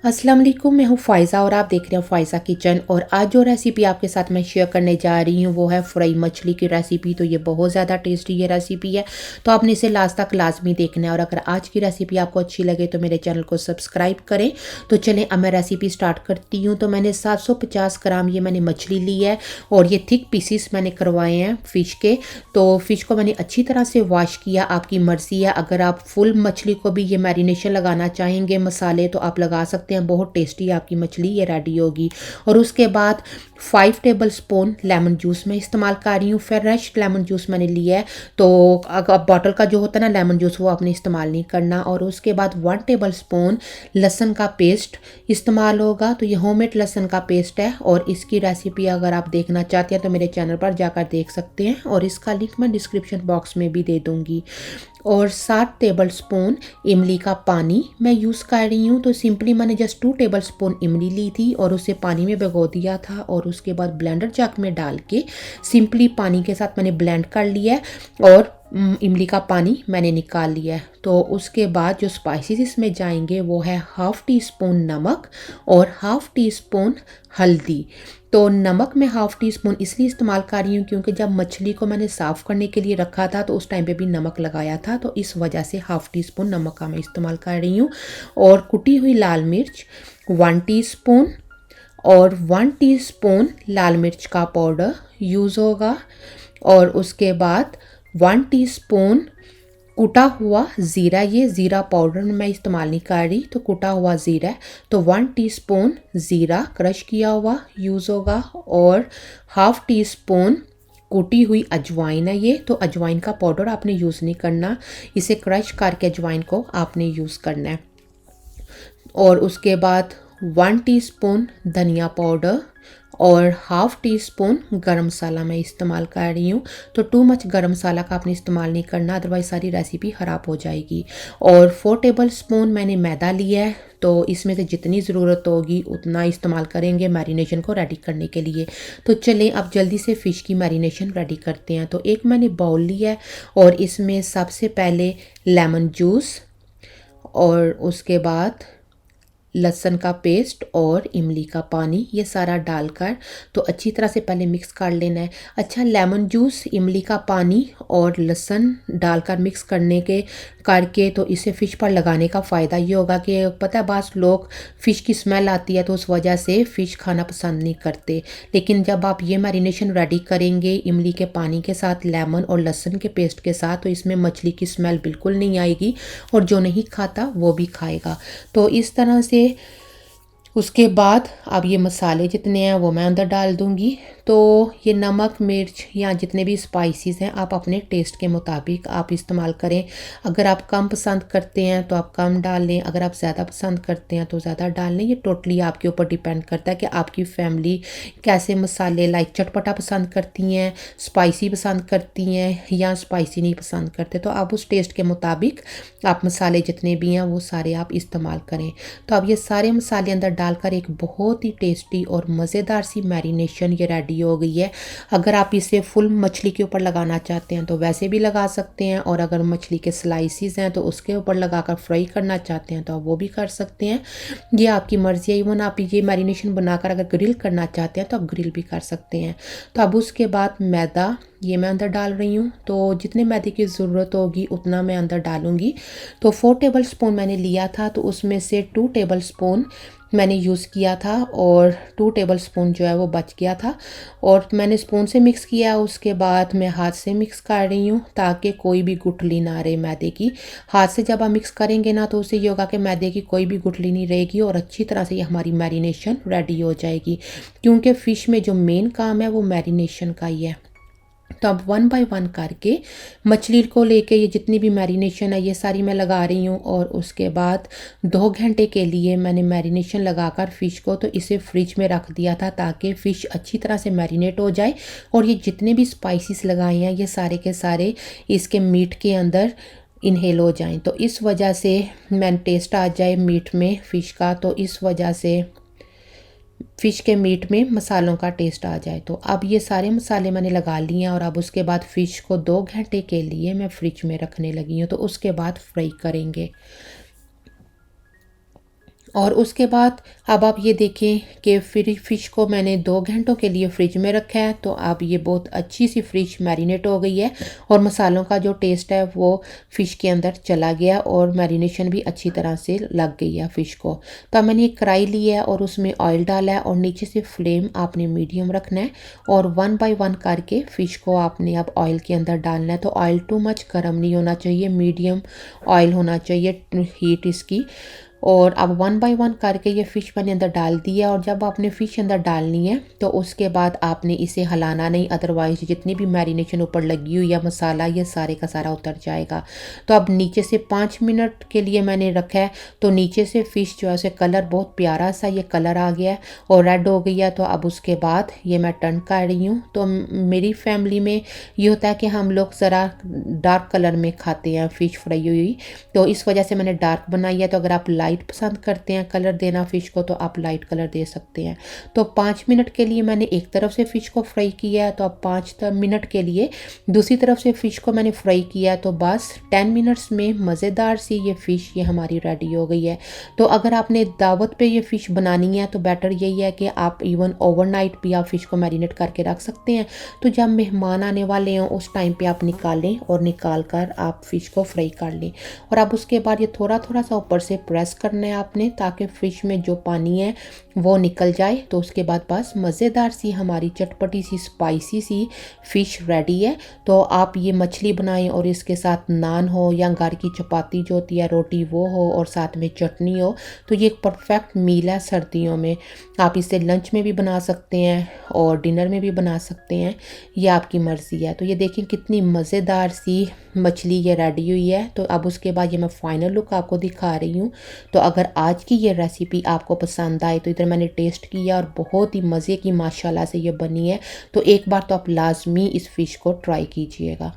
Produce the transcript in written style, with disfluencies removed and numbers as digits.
अस्सलाम वालेकुम, मैं हूँ फ़ायज़ा और आप देख रहे हैं फ़ायज़ा किचन। और आज जो रेसिपी आपके साथ मैं शेयर करने जा रही हूँ वो है फ्राई मछली की रेसिपी। तो ये बहुत ज़्यादा टेस्टी ये रेसिपी है, तो आपने इसे लास्ट तक लाजमी देखना है। और अगर आज की रेसिपी आपको अच्छी लगे तो मेरे चैनल को सब्सक्राइब करें। तो चलें अब मैं रेसिपी स्टार्ट करती हूँ। तो मैंने 750 ग्राम ये मैंने मछली ली है और ये थिक पीसीस मैंने करवाए हैं फ़िश के। तो फ़िश को मैंने अच्छी तरह से वॉश किया। आपकी मर्ज़ी है, अगर आप फुल मछली को भी ये मैरिनेशन लगाना चाहेंगे मसाले तो आप लगा सकते हैं। बहुत टेस्टी आपकी मछली ये रेडी होगी। और उसके बाद 5 टेबल स्पून लेमन जूस मैं इस्तेमाल कर रही हूँ। फ्रेश लेमन जूस मैंने लिया है, तो अगर बॉटल का जो होता है ना लेमन जूस, वो आपने इस्तेमाल नहीं करना। और उसके बाद 1 टेबल स्पून लहसुन का पेस्ट इस्तेमाल होगा। तो ये होममेड लहसुन का पेस्ट है और इसकी रेसिपी अगर आप देखना चाहते हैं तो मेरे चैनल पर जाकर देख सकते हैं और इसका लिंक मैं डिस्क्रिप्शन बॉक्स में भी दे दूँगी। और 7 टेबल स्पून इमली का पानी मैं यूज़ कर रही हूँ। तो सिंपली मैंने जस्ट 2 टेबल स्पून इमली ली थी और उसे पानी में भिगो दिया था और उसके बाद ब्लेंडर जग में डाल के सिंपली पानी के साथ मैंने ब्लेंड कर लिया है और इमली का पानी मैंने निकाल लिया है। तो उसके बाद जो स्पाइसेस इसमें जाएंगे वो है 1/2 टी स्पून नमक और 1/2 टी स्पून हल्दी। तो नमक मैं 1/2 टी स्पून इसलिए इस्तेमाल कर रही हूँ क्योंकि जब मछली को मैंने साफ़ करने के लिए रखा था तो उस टाइम पे भी नमक लगाया था, तो इस वजह से 1/2 टी स्पून नमक का मैं इस्तेमाल कर रही हूँ। और कुटी हुई लाल मिर्च 1 टीस्पून और 1 टीस्पून लाल मिर्च का पाउडर यूज़ होगा। और उसके बाद 1 टीस्पून कुटा हुआ ज़ीरा, ये ज़ीरा पाउडर मैं इस्तेमाल नहीं कर रही, तो कुटा हुआ ज़ीरा है तो 1 टीस्पून ज़ीरा क्रश किया हुआ यूज़ होगा। और 1/2 टीस्पून कुटी हुई अजवाइन है ये, तो अजवाइन का पाउडर आपने यूज़ नहीं करना, इसे क्रश करके अजवाइन को आपने यूज़ करना है। और उसके बाद 1 टीस्पून धनिया पाउडर और 1/2 टी स्पून गरम मसाला मैं इस्तेमाल कर रही हूँ। तो टू मच गरम मसाला का आपने इस्तेमाल नहीं करना, अदरवाइज सारी रेसिपी ख़राब हो जाएगी। और 4 टेबल स्पून मैंने मैदा लिया है, तो इसमें से जितनी ज़रूरत होगी उतना इस्तेमाल करेंगे मैरिनेशन को रेडी करने के लिए। तो चलें अब जल्दी से फ़िश की मैरिनेशन रेडी करते हैं। तो एक मैंने बाउल लिया है और इसमें सबसे पहले लेमन जूस और उसके बाद लहसुन का पेस्ट और इमली का पानी ये सारा डालकर तो अच्छी तरह से पहले मिक्स कर लेना है। अच्छा, लेमन जूस, इमली का पानी और लहसुन डालकर मिक्स करके तो इसे फ़िश पर लगाने का फ़ायदा ये होगा कि पता है बास लोग फ़िश की स्मेल आती है तो उस वजह से फ़िश खाना पसंद नहीं करते, लेकिन जब आप ये मैरिनेशन रेडी करेंगे इमली के पानी के साथ, लेमन और लहसुन के पेस्ट के साथ, तो इसमें मछली की स्मेल बिल्कुल नहीं आएगी और जो नहीं खाता वो भी खाएगा। तो इस तरह से उसके बाद अब ये मसाले जितने हैं वो मैं अंदर डाल दूंगी। तो ये नमक मिर्च या जितने भी स्पाइसेस हैं आप अपने टेस्ट के मुताबिक आप इस्तेमाल करें। अगर आप कम पसंद करते हैं तो आप कम डाल लें, अगर आप ज़्यादा पसंद करते हैं तो ज़्यादा डाल लें। ये टोटली आपके ऊपर डिपेंड करता है कि आपकी फैमिली कैसे मसाले लाइक चटपटा पसंद करती हैं, स्पाइसी पसंद करती हैं या स्पाइसी नहीं पसंद करते। तो आप उस टेस्ट के मुताबिक आप मसाले जितने भी हैं वो सारे आप इस्तेमाल करें। तो अब ये सारे मसाले अंदर डालकर एक बहुत ही टेस्टी और मज़ेदार सी मैरिनेशन ये रेडी हो गई है। अगर आप इसे फुल मछली के ऊपर लगाना चाहते हैं तो वैसे भी लगा सकते हैं, और अगर मछली के स्लाइसिस हैं तो उसके ऊपर लगाकर फ्राई करना चाहते हैं तो आप वो भी कर सकते हैं। ये आपकी मर्ज़ी है। इवन आप ये मैरिनेशन बनाकर अगर ग्रिल करना चाहते हैं तो आप ग्रिल भी कर सकते हैं। तो अब उसके बाद मैदा ये मैं अंदर डाल रही हूँ, तो जितने मैदे की ज़रूरत होगी उतना मैं अंदर डालूँगी। तो 4 टेबल स्पून मैंने लिया था तो उसमें से 2 टेबल स्पून मैंने यूज़ किया था और 2 टेबल स्पून जो है वो बच गया था और मैंने स्पून से मिक्स किया। उसके बाद मैं हाथ से मिक्स कर रही हूँ ताकि कोई भी गुठली ना रहे मैदे की। हाथ से जब आप मिक्स करेंगे ना तो उससे ये होगा कि मैदे की कोई भी गुठली नहीं रहेगी और अच्छी तरह से ये हमारी मैरिनेशन रेडी हो जाएगी, क्योंकि फ़िश में जो मेन काम है वो मैरिनेशन का ही है। तो अब 1 बाय 1 करके मछली को लेके ये जितनी भी मैरिनेशन है ये सारी मैं लगा रही हूँ। और उसके बाद 2 घंटे के लिए मैंने मैरिनेशन लगाकर फ़िश को तो इसे फ्रिज में रख दिया था ताकि फ़िश अच्छी तरह से मैरिनेट हो जाए और ये जितने भी स्पाइसेस लगाए हैं ये सारे के सारे इसके मीट के अंदर इनहेल हो जाएं, तो इस वजह से मैंने टेस्ट आ जाए मीट में फ़िश का, तो इस वजह से फ़िश के मीट में मसालों का टेस्ट आ जाए। तो अब ये सारे मसाले मैंने लगा लिए हैं और अब उसके बाद फ़िश को 2 घंटे के लिए मैं फ्रिज में रखने लगी हूँ, तो उसके बाद फ्राई करेंगे। और उसके बाद अब आप ये देखें कि फिर फ़िश को मैंने 2 घंटों के लिए फ्रिज में रखा है, तो अब ये बहुत अच्छी सी फ़िश मैरिनेट हो गई है और मसालों का जो टेस्ट है वो फ़िश के अंदर चला गया और मैरिनेशन भी अच्छी तरह से लग गई है फ़िश को। तो अब मैंने एक कढ़ाई ली है और उसमें ऑयल डाला है और नीचे से फ्लेम आपने मीडियम रखना है और 1 बाय 1 करके फ़िश को आपने अब ऑयल के अंदर डालना है। तो ऑयल टू मच गर्म नहीं होना चाहिए, मीडियम ऑयल होना चाहिए हीट इसकी। और अब 1 बाय 1 करके ये फ़िश मैंने अंदर डाल दी है और जब आपने फ़िश अंदर डालनी है तो उसके बाद आपने इसे हिलाना नहीं, अदरवाइज़ जितनी भी मैरिनेशन ऊपर लगी हुई है मसाला ये सारे का सारा उतर जाएगा। तो अब नीचे से 5 मिनट के लिए मैंने रखा है, तो नीचे से फ़िश जो है उसे कलर बहुत प्यारा सा ये कलर आ गया है और रेड हो गई है। तो अब उसके बाद ये मैं टर्न कर रही हूँ। तो मेरी फैमिली में ये होता है कि हम लोग ज़रा डार्क कलर में खाते हैं फ़िश फ्राई हुई, तो इस वजह से मैंने डार्क बनाई है। तो अगर आप लाइट पसंद करते हैं कलर देना फ़िश को तो आप लाइट कलर दे सकते हैं। तो 5 मिनट के लिए मैंने एक तरफ से फ़िश को फ्राई किया है, तो अब 5 मिनट के लिए दूसरी तरफ से फ़िश को मैंने फ्राई किया। तो बस 10 मिनट्स में मज़ेदार सी ये फ़िश ये हमारी रेडी हो गई है। तो अगर आपने दावत पे ये फ़िश बनानी है तो बेटर यही है कि आप इवन ओवरनाइट भी आप फ़िश को मैरिनेट करके रख सकते हैं। तो जब मेहमान आने वाले हों उस टाइम पे आप निकालें और निकाल कर आप फ़िश को फ्राई कर लें। और अब उसके बाद ये थोड़ा थोड़ा सा ऊपर से प्रेस करना है आपने ताकि फ़िश में जो पानी है वो निकल जाए। तो उसके बाद बस मज़ेदार सी हमारी चटपटी सी स्पाइसी सी फ़िश रेडी है। तो आप ये मछली बनाएं और इसके साथ नान हो या घर की चपाती जो होती है रोटी वो हो और साथ में चटनी हो, तो ये एक परफेक्ट मील है सर्दियों में। आप इसे लंच में भी बना सकते हैं और डिनर में भी बना सकते हैं, ये आपकी मर्ज़ी है। तो ये देखें कितनी मज़ेदार सी मछली ये रेडी हुई है। तो अब उसके बाद ये मैं फ़ाइनल लुक आपको दिखा रही हूँ। तो अगर आज की ये रेसिपी आपको पसंद आए तो इधर मैंने टेस्ट किया और बहुत ही मज़े की माशाल्लाह से ये बनी है। तो एक बार तो आप लाज़मी इस फ़िश को ट्राई कीजिएगा।